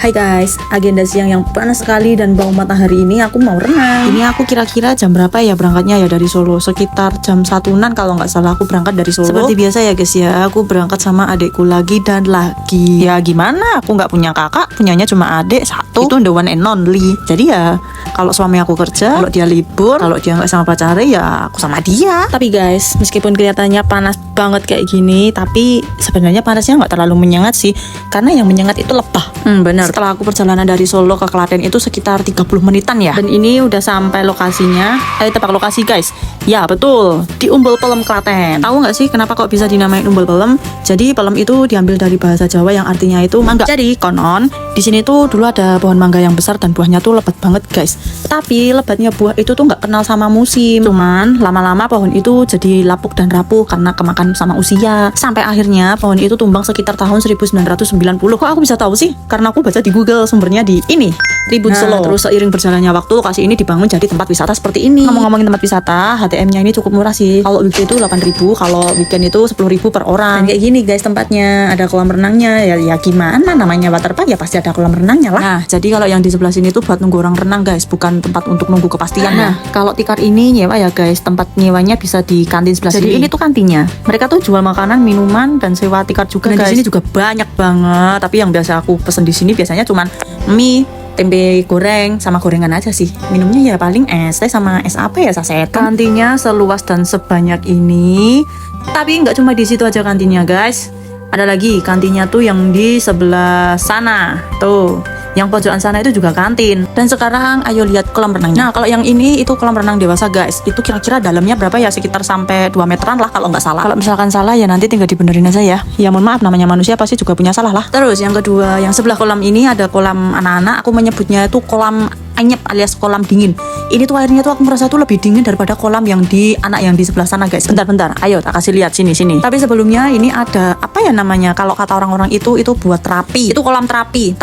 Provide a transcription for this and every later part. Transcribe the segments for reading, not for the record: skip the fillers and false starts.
Hai guys, agenda siang yang panas sekali dan bau matahari ini aku mau renang. Ini aku kira-kira jam berapa ya berangkatnya ya dari Solo? Sekitar jam 1-an kalau nggak salah aku berangkat dari Solo. Seperti biasa ya guys ya, aku berangkat sama adekku lagi dan lagi. Ya gimana, aku nggak punya kakak, punyanya cuma adik satu. Itu the one and only. Jadi ya, kalau suami aku kerja, kalau dia libur, kalau dia nggak sama pacarnya ya aku sama dia. Tapi guys, meskipun kelihatannya panas banget kayak gini, tapi sebenarnya panasnya nggak terlalu menyengat sih. Karena yang menyengat itu lebah. Benar. Setelah aku perjalanan dari Solo ke Klaten itu sekitar 30 menitan ya. Dan ini udah sampai lokasinya. Tebak lokasi guys. Ya betul, di Umbul Pelem Klaten. Tahu nggak sih kenapa kok bisa dinamain Umbul Pelem? Jadi pelem itu diambil dari bahasa Jawa yang artinya itu mangga. Jadi konon di sini tuh dulu ada pohon mangga yang besar dan buahnya tuh lebat banget guys. Tapi lebatnya buah itu tuh nggak kenal sama musim. Cuman lama-lama pohon itu jadi lapuk dan rapuh karena kemakan sama usia. Sampai akhirnya pohon itu tumbang sekitar tahun 1990. Kok aku bisa tahu sih? Karena aku baca di Google, sumbernya di ini Tribun Solo. Terus seiring berjalannya waktu lokasi ini dibangun jadi tempat wisata seperti ini. Ngomong-ngomongin tempat wisata, HTM-nya ini cukup murah sih. Kalau weekday itu 8.000, kalau weekend itu 10.000 per orang. Dan kayak gini guys tempatnya, ada kolam renangnya. Ya gimana namanya waterpark ya pasti ada kolam renangnya lah. Nah, jadi kalau yang di sebelah sini tuh buat nunggu orang renang guys, bukan tempat untuk nunggu kepastian. Nah, kalau tikar ini nyewa ya guys, tempat nyewanya bisa di kantin sebelah sini. Jadi ini tuh kantinnya. Mereka tuh jual makanan, minuman dan sewa tikar juga guys. Di sini juga banyak banget, tapi yang biasa aku pesen di sini biasanya cuman mie, tempe goreng sama gorengan aja sih. Minumnya ya paling es teh sama es apa ya, saset. Kantinnya seluas dan sebanyak ini. Tapi nggak cuma di situ aja kantinnya guys. Ada lagi kantinnya tuh yang di sebelah sana. Tuh, yang pojokan sana itu juga kantin. Dan sekarang ayo lihat kolam renangnya. Nah, kalau yang ini itu kolam renang dewasa guys. Itu kira-kira dalamnya berapa ya? Sekitar sampai 2 meteran lah kalau nggak salah. Kalau misalkan salah ya nanti tinggal dibenerin aja ya. Ya mohon maaf, namanya manusia pasti juga punya salah lah. Terus yang kedua, yang sebelah kolam ini ada kolam anak-anak. Aku menyebutnya itu kolam anyep alias kolam dingin. Ini tuh airnya tuh aku merasa tuh lebih dingin daripada kolam yang di anak yang di sebelah sana guys. Bentar, ayo tak kasih lihat sini. Tapi sebelumnya ini ada apa ya namanya? Kalau kata orang-orang itu buat terapi. Itu kolam terapi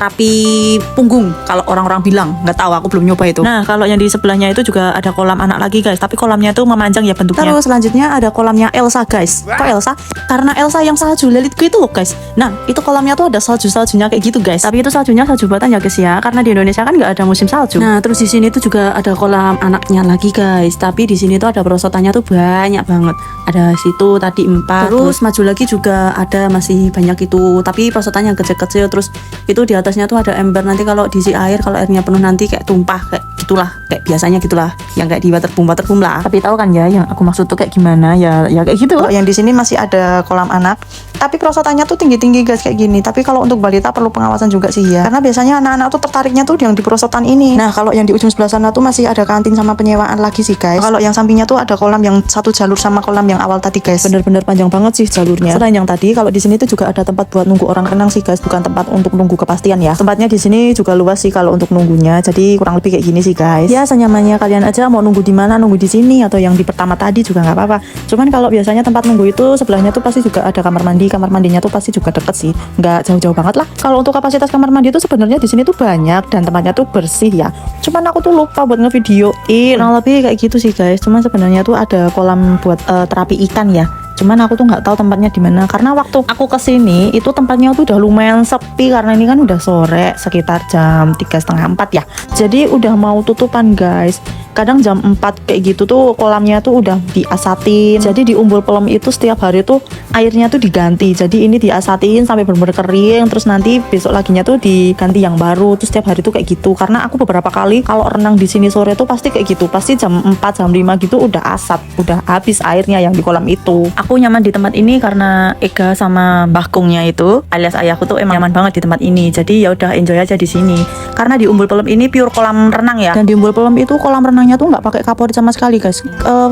punggung kalau orang-orang bilang. Nggak tahu, aku belum nyoba itu. Nah, kalau yang di sebelahnya itu juga ada kolam anak lagi guys. Tapi kolamnya tuh memanjang ya bentuknya. Terus selanjutnya ada kolamnya Elsa guys. Kok Elsa? Karena Elsa yang salju lelitku itu loh guys. Nah, itu kolamnya tuh ada saljunya kayak gitu guys. Tapi itu saljunya salju buatan ya guys ya. Karena di Indonesia kan nggak ada musim salju. Nah, terus di sini tuh juga ada kolam anaknya lagi guys. Tapi di sini tuh ada perosotannya tuh banyak banget. Ada situ tadi 4. Terus maju lagi juga ada masih banyak itu. Tapi perosotannya kecil-kecil. Terus itu di atasnya tuh ada ember. Nanti kalau diisi air, kalau airnya penuh nanti kayak tumpah kayak gitulah. Kayak biasanya gitulah. Yang kayak di waterboom lah. Tapi tahu kan ya yang aku maksud tuh kayak gimana ya kayak gitu. Kalau yang di sini masih ada kolam anak. Tapi perosotannya tuh tinggi-tinggi guys kayak gini. Tapi kalau untuk balita perlu pengawasan juga sih ya. Karena biasanya anak-anak tuh tertariknya tuh yang di perosotan ini. Nah, kalau yang di ujung sebelah sana tuh masih ada kantin sama penyewaan lagi sih guys. Kalau yang sampingnya tuh ada kolam yang satu jalur sama kolam yang awal tadi guys. Bener-bener panjang banget sih jalurnya. Selain yang tadi, kalau di sini tuh juga ada tempat buat nunggu orang renang sih guys, bukan tempat untuk nunggu kepastian ya. Tempatnya di sini juga luas sih kalau untuk nunggunya. Jadi kurang lebih kayak gini sih guys. Ya senyamannya kalian aja, mau nunggu di mana, nunggu di sini atau yang di pertama tadi juga nggak apa-apa. Cuman kalau biasanya tempat nunggu itu sebelahnya tuh pasti juga ada kamar mandi. Kamar mandinya tuh pasti juga deket sih, nggak jauh-jauh banget lah. Kalau untuk kapasitas kamar mandi itu sebenarnya di sini tuh banyak dan tempatnya tuh bersih ya. Cuman aku tuh lupa buat ngevideoin. Kurang lebih kayak gitu sih guys. Cuman sebenarnya tuh ada kolam buat terapi ikan ya. Cuman aku tuh nggak tahu tempatnya di mana karena waktu aku kesini itu tempatnya tuh udah lumayan sepi karena ini kan udah sore sekitar jam 3:30-4 ya. Jadi udah mau tutupan guys. Kadang jam 4 kayak gitu tuh kolamnya tuh udah diasatin. Jadi di Umbul Pelem itu setiap hari tuh airnya tuh diganti. Jadi ini diasatin sampai bener-bener kering. Terus nanti besok laginya tuh diganti yang baru. Terus setiap hari tuh kayak gitu. Karena aku beberapa kali kalau renang di sini sore tuh pasti kayak gitu. Pasti jam 4 jam 5 gitu udah asat, udah habis airnya yang di kolam itu. Aku nyaman di tempat ini karena Ega sama Mbah Kungnya itu alias ayahku tuh emang nyaman banget di tempat ini. Jadi ya udah enjoy aja di sini. Karena di Umbul Pelem ini pure kolam renang ya. Dan di Umbul Pelem itu kolam renangnya tuh nggak pakai kaporit sama sekali guys.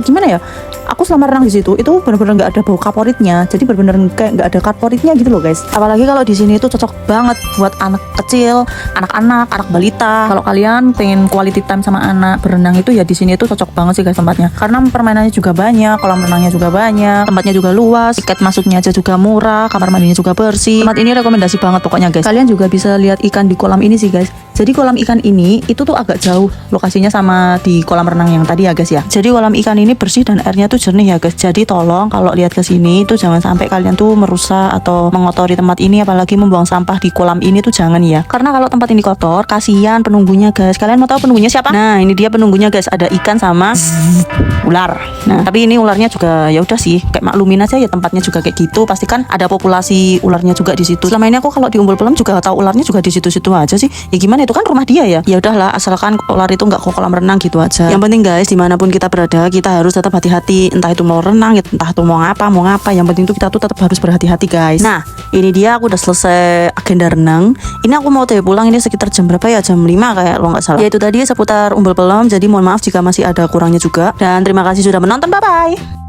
Gimana ya? Aku selama renang di situ itu benar-benar nggak ada bau kaporitnya. Jadi benar-benar kayak nggak ada kaporitnya gitu loh guys. Apalagi kalau di sini itu cocok banget buat anak kecil, anak-anak, anak balita. Kalau kalian pengen quality time sama anak berenang itu ya di sini itu cocok banget sih guys tempatnya. Karena permainannya juga banyak, kolam renangnya juga banyak, tempatnya juga luas, tiket masuknya aja juga murah, kamar mandinya juga bersih. Tempat ini rekomendasi banget pokoknya guys. Kalian juga bisa lihat ikan di kolam ini sih guys. Jadi kolam ikan ini itu tuh agak jauh lokasinya sama di kolam renang yang tadi ya guys ya. Jadi kolam ikan ini bersih dan airnya tuh jernih ya guys. Jadi tolong kalau lihat ke sini tuh jangan sampai kalian tuh merusak atau mengotori tempat ini, apalagi membuang sampah di kolam ini tuh jangan ya. Karena kalau tempat ini kotor, kasihan penunggunya guys. Kalian mau tahu penunggunya siapa? Nah, ini dia penunggunya guys. Ada ikan sama ular. Nah, tapi ini ularnya juga ya udah sih, kayak maklumin aja ya, tempatnya juga kayak gitu. Pasti kan ada populasi ularnya juga di situ. Selama ini aku kalau di Umbul Pelem juga tahu ularnya juga di situ-situ aja sih. Ya gimana, itu kan rumah dia ya. Ya udahlah, asalkan ular itu nggak ke kolam renang gitu aja. Yang penting guys, dimanapun kita berada, kita harus tetap hati-hati. Entah itu mau renang, entah itu mau ngapa. Yang penting itu kita tuh tetap harus berhati-hati guys. Nah, ini dia aku udah selesai agenda renang. Ini aku mau pulang ini sekitar jam berapa ya? Jam 5 kayak kalau nggak salah. Ya itu tadi seputar Umbul Pelem. Jadi mohon maaf jika masih ada kurangnya juga. Dan terima kasih sudah menonton. Bye bye.